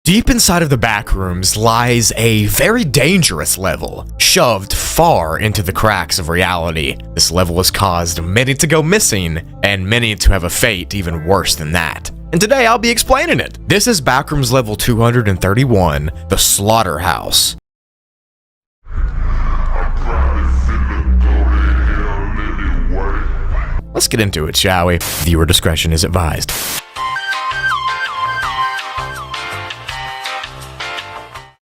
Deep inside of the back rooms lies a very dangerous level, shoved far into the cracks of reality. This level has caused many to go missing, and many to have a fate even worse than that. And today I'll be explaining it. This is Backrooms level 231, the Slaughterhouse. Let's get into it, shall we? Viewer discretion is advised.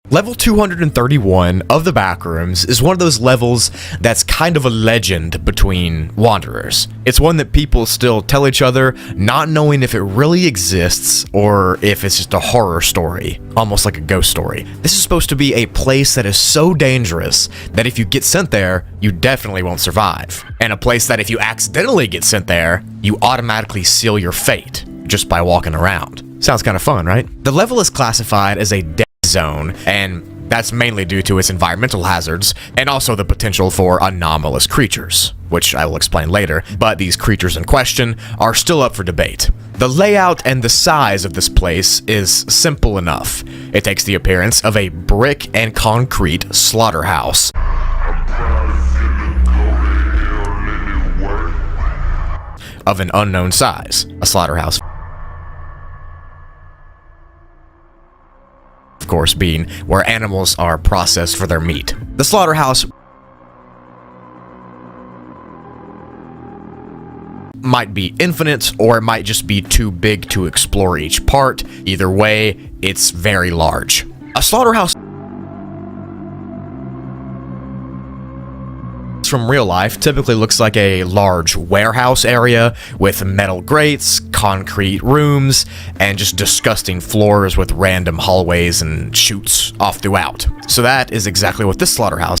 Level 231 of the Backrooms is one of those levels that's kind of a legend between Wanderers. It's one that people still tell each other, not knowing if it really exists or if it's just a horror story, almost like a ghost story. This is supposed to be a place that is so dangerous that if you get sent there, you definitely won't survive. And a place that if you accidentally get sent there, you automatically seal your fate just by walking around. Sounds kind of fun, right? The level is classified as a dead zone, and that's mainly due to its environmental hazards and also the potential for anomalous creatures, which I will explain later, but these creatures in question are still up for debate. The layout and the size of this place is simple enough. It takes the appearance of a brick and concrete slaughterhouse. Of an unknown size, a slaughterhouse. Of course, being where animals are processed for their meat. The slaughterhouse might be infinite, or it might just be too big to explore each part. Either way, it's very large. A slaughterhouse from real life typically looks like a large warehouse area with metal grates, concrete rooms, and just disgusting floors with random hallways and chutes off throughout. So that is exactly what this slaughterhouse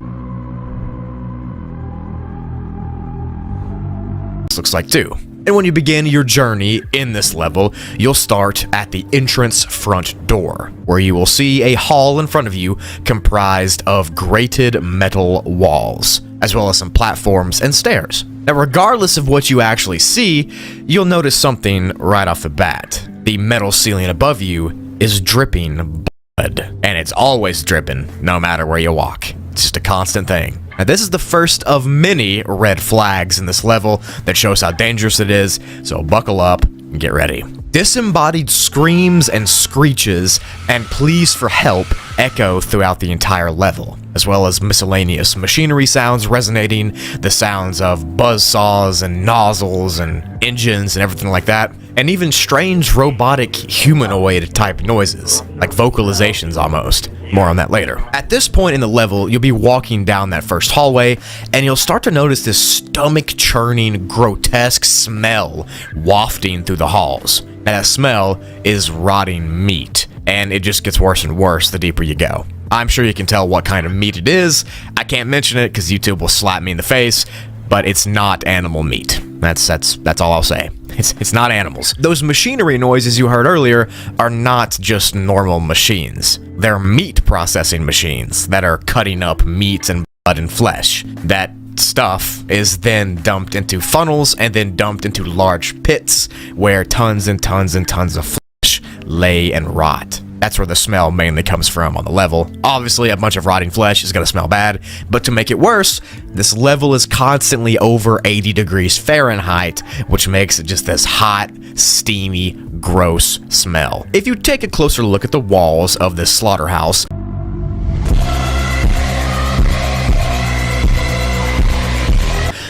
looks like too. And when you begin your journey in this level, you'll start at the entrance front door, where you will see a hall in front of you comprised of grated metal walls, as well as some platforms and stairs. Now, regardless of what you actually see, you'll notice something right off the bat. The metal ceiling above you is dripping blood, and it's always dripping, no matter where you walk. It's just a constant thing. Now, this is the first of many red flags in this level that shows how dangerous it is, so buckle up and get ready. Disembodied screams and screeches and pleas for help echo throughout the entire level, as well as miscellaneous machinery sounds resonating, the sounds of buzzsaws and nozzles and engines and everything like that, and even strange robotic humanoid type noises, like vocalizations almost. More on that later. At this point in the level, you'll be walking down that first hallway, and you'll start to notice this stomach-churning, grotesque smell wafting through the halls. And that smell is rotting meat, and it just gets worse and worse the deeper you go. I'm sure you can tell what kind of meat it is. I can't mention it because YouTube will slap me in the face, but it's not animal meat. That's all I'll say. It's not animals. Those machinery noises you heard earlier are not just normal machines. They're meat processing machines that are cutting up meat and blood and flesh. That stuff is then dumped into funnels and then dumped into large pits where tons and tons and tons of flesh lay and rot. That's where the smell mainly comes from on the level. Obviously, a bunch of rotting flesh is going to smell bad, but to make it worse, this level is constantly over 80 degrees Fahrenheit, which makes it just this hot, steamy, gross smell. If you take a closer look at the walls of this slaughterhouse,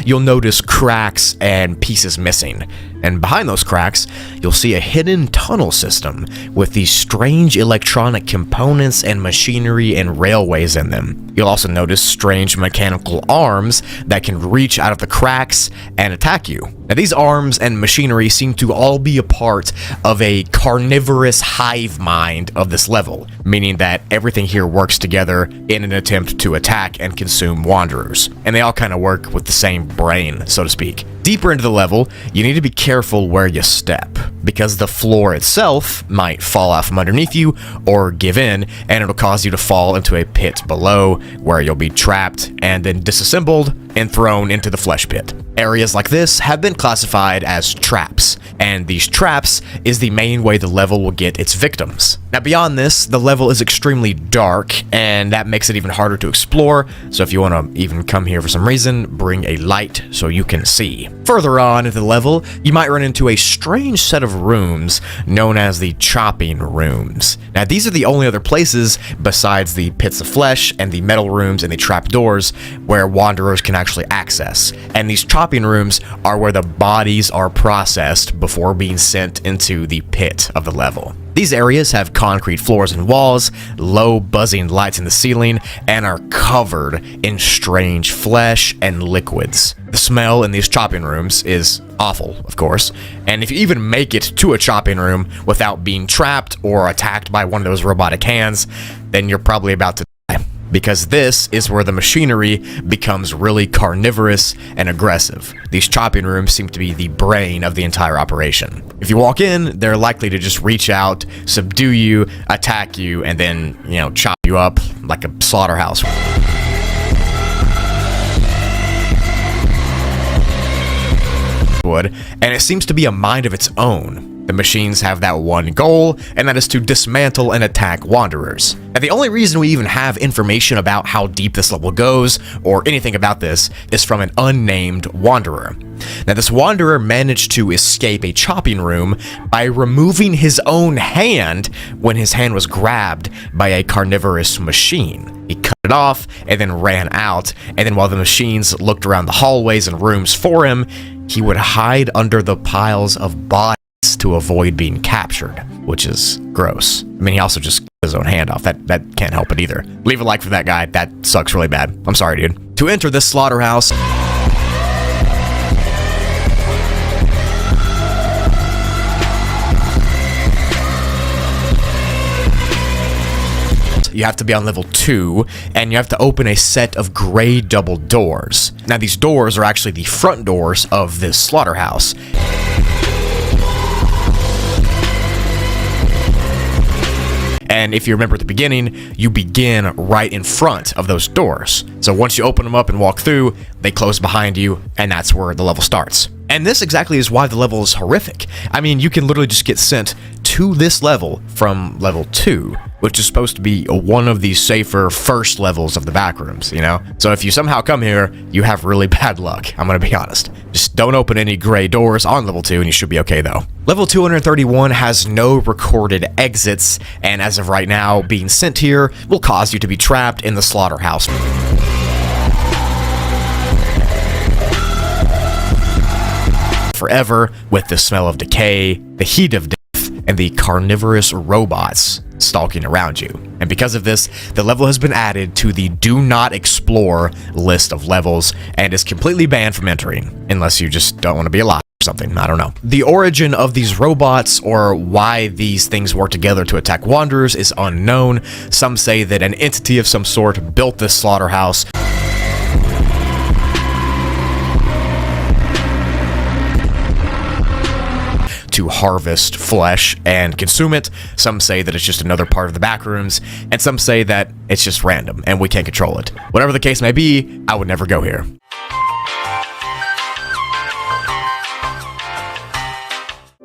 you'll notice cracks and pieces missing. And behind those cracks, you'll see a hidden tunnel system with these strange electronic components and machinery and railways in them. You'll also notice strange mechanical arms that can reach out of the cracks and attack you. Now, these arms and machinery seem to all be a part of a carnivorous hive mind of this level, meaning that everything here works together in an attempt to attack and consume wanderers. And they all kind of work with the same brain, so to speak. Deeper into the level, you need to be careful where you step, because the floor itself might fall out from underneath you or give in, and it'll cause you to fall into a pit below where you'll be trapped and then disassembled and thrown into the flesh pit. Areas like this have been classified as traps, and these traps is the main way the level will get its victims. Now beyond this, the level is extremely dark, and that makes it even harder to explore, so if you want to even come here for some reason, bring a light so you can see. Further on in the level, you might run into a strange set of rooms known as the chopping rooms. Now these are the only other places besides the pits of flesh and the metal rooms and the trapdoors where wanderers can actually access. And these chopping rooms are where the bodies are processed before being sent into the pit of the level. These areas have concrete floors and walls, low buzzing lights in the ceiling, and are covered in strange flesh and liquids. The smell in these chopping rooms is awful, of course, and if you even make it to a chopping room without being trapped or attacked by one of those robotic hands, then you're probably about to die, because this is where the machinery becomes really carnivorous and aggressive. These chopping rooms seem to be the brain of the entire operation. If you walk in, they're likely to just reach out, subdue you, attack you, and then, chop you up like a slaughterhouse. And it seems to be a mind of its own. The machines have that one goal, and that is to dismantle and attack wanderers. And the only reason we even have information about how deep this level goes, or anything about this, is from an unnamed wanderer. Now this wanderer managed to escape a chopping room by removing his own hand when his hand was grabbed by a carnivorous machine. He cut it off and then ran out, and then while the machines looked around the hallways and rooms for him, he would hide under the piles of bodies to avoid being captured, which is gross. I mean, he also just cut his own hand off. That can't help it either. Leave a like for that guy. That sucks really bad. I'm sorry, dude. To enter this slaughterhouse, you have to be on level 2, and you have to open a set of gray double doors. Now, these doors are actually the front doors of this slaughterhouse. And if you remember at the beginning, you begin right in front of those doors. So once you open them up and walk through, they close behind you, and that's where the level starts. And this exactly is why the level is horrific. I mean, you can literally just get sent to this level from level 2, which is supposed to be one of the safer first levels of the backrooms, So if you somehow come here, you have really bad luck, I'm gonna be honest. Just don't open any gray doors on level 2 and you should be okay though. Level 231 has no recorded exits, and as of right now, being sent here will cause you to be trapped in the slaughterhouse forever, with the smell of decay, the heat of death, and the carnivorous robots stalking around you. And because of this, the level has been added to the do not explore list of levels and is completely banned from entering, unless you just don't want to be alive or something, I don't know. The origin of these robots, or why these things work together to attack wanderers, is unknown. Some say that an entity of some sort built this slaughterhouse to harvest flesh and consume it. Some say that it's just another part of the backrooms, and some say that it's just random and we can't control it. Whatever the case may be, I would never go here.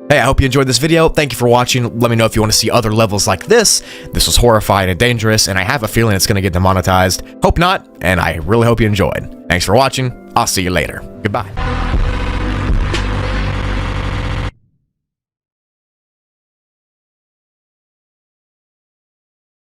Hey, I hope you enjoyed this video. Thank you for watching. Let me know if you want to see other levels like this. This was horrifying and dangerous, and I have a feeling it's going to get demonetized. Hope not, and I really hope you enjoyed. Thanks for watching. I'll see you later. Goodbye.